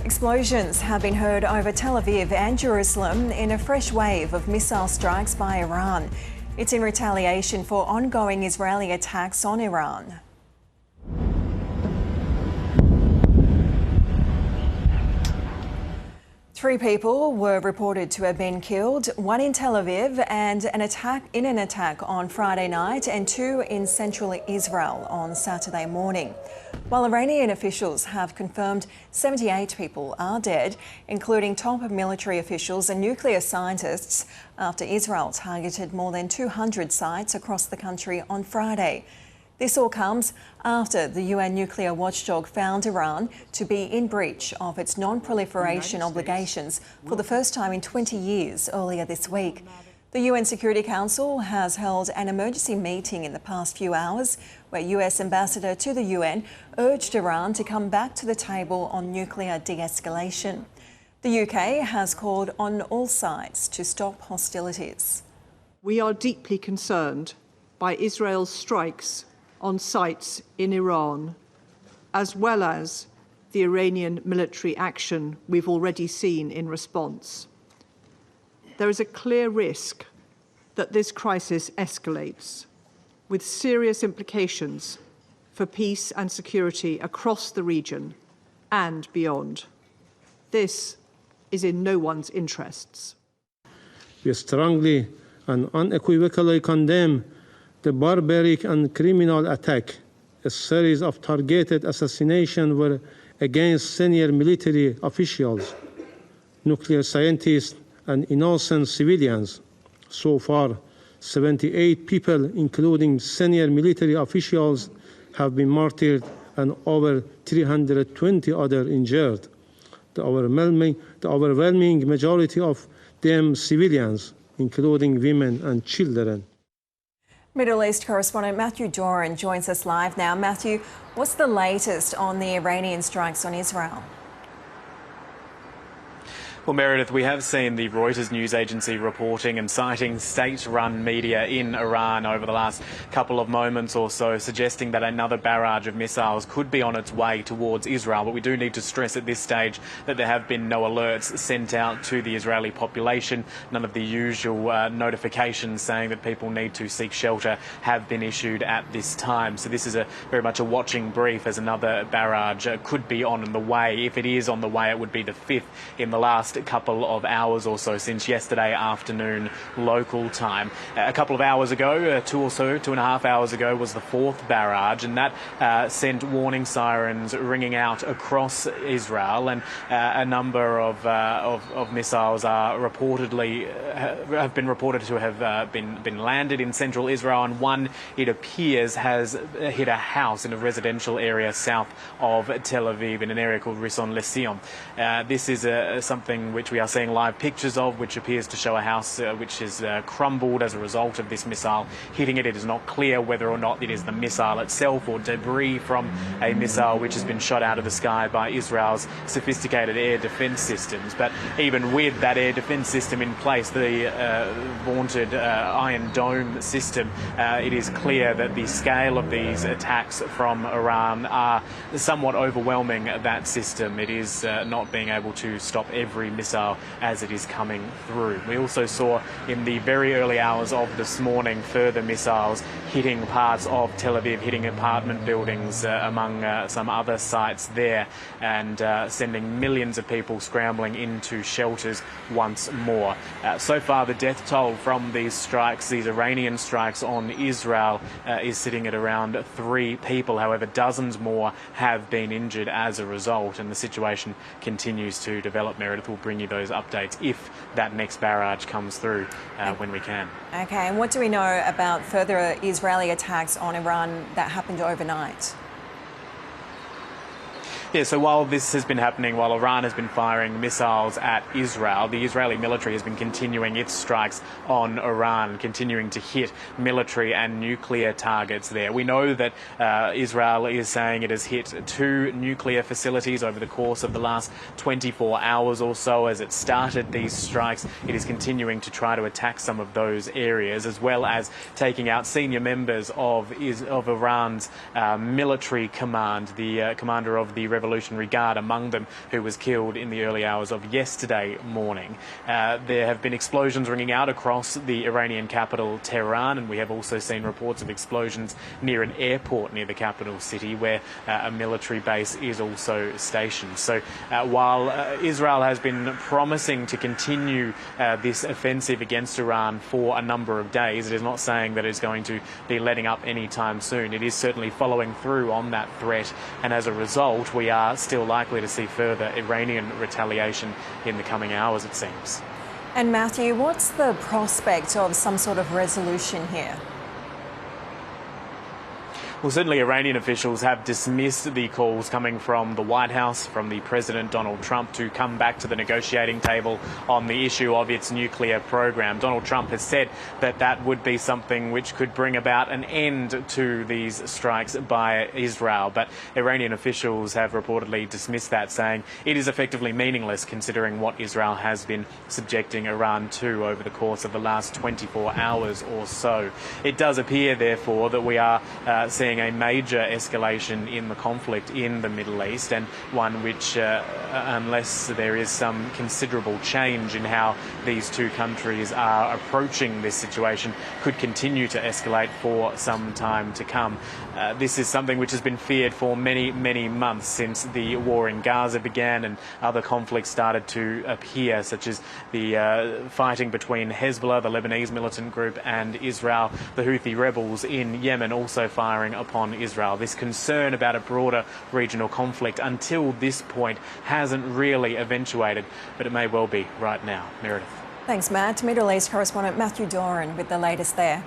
Explosions have been heard over Tel Aviv and Jerusalem in a fresh wave of missile strikes by Iran. It's in retaliation for ongoing Israeli attacks on Iran. Three people were reported to have been killed, one in Tel Aviv and an attack on Friday night, and two in central Israel on Saturday morning. While Iranian officials have confirmed 78 people are dead, including top military officials and nuclear scientists, after Israel targeted more than 200 sites across the country on Friday. This all comes after the UN nuclear watchdog found Iran to be in breach of its non-proliferation obligations for the first time in 20 years earlier this week. The UN Security Council has held an emergency meeting in the past few hours where US Ambassador to the UN urged Iran to come back to the table on nuclear de-escalation. The UK has called on all sides to stop hostilities. We are deeply concerned by Israel's strikes on sites in Iran, as well as the Iranian military action we've already seen in response. There is a clear risk that this crisis escalates, with serious implications for peace and security across the region and beyond. This is in no one's interests. We strongly and unequivocally condemn the barbaric and criminal attack. A series of targeted assassinations were against senior military officials, nuclear scientists, and innocent civilians. So far, 78 people, including senior military officials, have been martyred and over 320 others injured. The overwhelming majority of them civilians, including women and children. Middle East correspondent Matthew Doran joins us live now. Matthew, what's the latest on the Iranian strikes on Israel? Well, Meredith, we have seen the Reuters news agency reporting and citing state-run media in Iran over the last couple of moments or so, suggesting that another barrage of missiles could be on its way towards Israel. But we do need to stress at this stage that there have been no alerts sent out to the Israeli population. None of the usual notifications saying that people need to seek shelter have been issued at this time. So this is very much a watching brief, as another barrage could be on the way. If it is on the way, it would be the fifth in the last couple of hours or so, since yesterday afternoon local time. A couple of hours ago, 2.5 hours ago, was the fourth barrage, and that sent warning sirens ringing out across Israel, and a number of missiles are have been reported to have been landed in central Israel, and one, it appears, has hit a house in a residential area south of Tel Aviv in an area called Rishon LeZion. This is something which we are seeing live pictures of, which appears to show a house which is crumbled as a result of this missile hitting it. It is not clear whether or not it is the missile itself or debris from a missile which has been shot out of the sky by Israel's sophisticated air defence systems. But even with that air defence system in place, the vaunted Iron Dome system, it is clear that the scale of these attacks from Iran are somewhat overwhelming that system. It is not being able to stop every missile as it is coming through. We also saw in the very early hours of this morning further missiles hitting parts of Tel Aviv, hitting apartment buildings among some other sites there, and sending millions of people scrambling into shelters once more. So far, the death toll from these strikes, these Iranian strikes on Israel, is sitting at around 3 people. However, dozens more have been injured as a result, and the situation continues to develop. Meredith will bring you those updates if that next barrage comes through when we can. Okay, and what do we know about further Israeli attacks on Iran that happened overnight? Yeah, so while this has been happening, while Iran has been firing missiles at Israel, the Israeli military has been continuing its strikes on Iran, continuing to hit military and nuclear targets there. We know that Israel is saying it has hit 2 nuclear facilities over the course of the last 24 hours or so. As it started these strikes, it is continuing to try to attack some of those areas, as well as taking out senior members of Iran's military command. The commander of the Revolutionary Guard among them, who was killed in the early hours of yesterday morning. There have been explosions ringing out across the Iranian capital, Tehran, and we have also seen reports of explosions near an airport near the capital city, where a military base is also stationed. So while Israel has been promising to continue this offensive against Iran for a number of days, it is not saying that it's going to be letting up anytime soon. It is certainly following through on that threat, and as a result, we are still likely to see further Iranian retaliation in the coming hours, it seems. And Matthew, what's the prospect of some sort of resolution here? Well, certainly Iranian officials have dismissed the calls coming from the White House, from the President Donald Trump, to come back to the negotiating table on the issue of its nuclear program. Donald Trump has said that that would be something which could bring about an end to these strikes by Israel. But Iranian officials have reportedly dismissed that, saying it is effectively meaningless considering what Israel has been subjecting Iran to over the course of the last 24 hours or so. It does appear, therefore, that we are seeing a major escalation in the conflict in the Middle East, and one which, unless there is some considerable change in how these two countries are approaching this situation, could continue to escalate for some time to come. This is something which has been feared for many, many months since the war in Gaza began and other conflicts started to appear, such as the fighting between Hezbollah, the Lebanese militant group, and Israel, the Houthi rebels in Yemen also firing upon Israel. This concern about a broader regional conflict until this point hasn't really eventuated, but it may well be right now. Meredith. Thanks, Matt. Middle East correspondent Matthew Doran with the latest there.